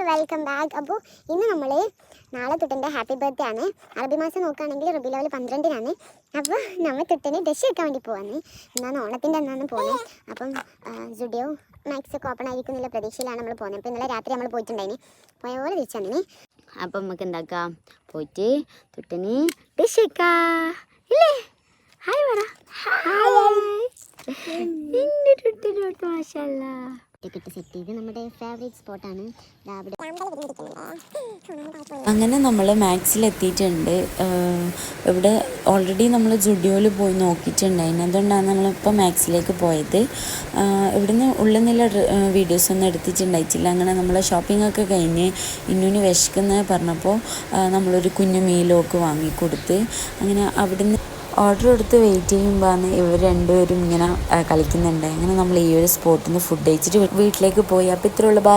Welcome back. അപ്പോൾ ഇന്ന് നമ്മൾ നാളെ തൊട്ടെൻ്റെ ഹാപ്പി ബർത്ത്ഡേ ആണ്. അറബി മാസം നോക്കുകയാണെങ്കിൽ റബി ലെവൽ 12-നാണ്. അപ്പോൾ നമ്മൾ തൊട്ടിന് ഡ്രസ്സ് എടുക്കാൻ വേണ്ടി പോവാന്ന്. എന്നാണ് ഓണത്തിൻ്റെ എന്നാണ് പോകുന്നത്. അപ്പം സുഡിയോ മാക്സ് ഒക്കെ ഓപ്പൺ ആയിരിക്കും എന്നുള്ള പ്രതീക്ഷയിലാണ് നമ്മൾ പോകുന്നത്. അപ്പോൾ ഇന്നലെ രാത്രി നമ്മൾ പോയിട്ടുണ്ടായിന്, പോയ പോലെ തിരിച്ചു വന്നിന്. അപ്പം നമുക്ക് എന്താക്കാം, പോയിട്ട് തൊട്ടിന് ഡ്രസ്സ് എടുക്കാം ഇല്ലേ? ഹായ് പറ. ടിക്കറ്റ് സെറ്റ് ചെയ്ത് നമ്മുടെ ഫേവറേറ്റ് സ്പോട്ടാണ്. അങ്ങനെ നമ്മൾ മാക്സിലെത്തിയിട്ടുണ്ട്. ഇവിടെ ഓൾറെഡി നമ്മൾ ജുഡിയോയിൽ പോയി നോക്കിയിട്ടുണ്ടായിരുന്നു. അതുകൊണ്ടാണ് നമ്മളിപ്പോൾ മാക്സിലേക്ക് പോയത്. ഇവിടുന്ന് ഉള്ളിൽ നിന്നുള്ള വീഡിയോസൊന്നും എടുത്തിട്ടുണ്ടായിട്ടില്ല. അങ്ങനെ നമ്മൾ ഷോപ്പിംഗ് ഒക്കെ കഴിഞ്ഞ് ഇന്നുവിന് വിശക്കുന്ന പറഞ്ഞപ്പോൾ നമ്മളൊരു കുഞ്ഞു മീലോക്ക് വാങ്ങിക്കൊടുത്ത് അങ്ങനെ അവിടുന്ന് ഓർഡർ എടുത്ത് വെയിറ്റ് ചെയ്യുമ്പോഴാണ് ഇവർ രണ്ടുപേരും ഇങ്ങനെ കളിക്കുന്നുണ്ട്. അങ്ങനെ നമ്മൾ ഈ ഒരു സ്പോട്ടിൽ നിന്ന് ഫുഡ് കഴിച്ചിട്ട് വീട്ടിലേക്ക് പോയി. അപ്പോൾ ഇത്രയുള്ള ബൈ.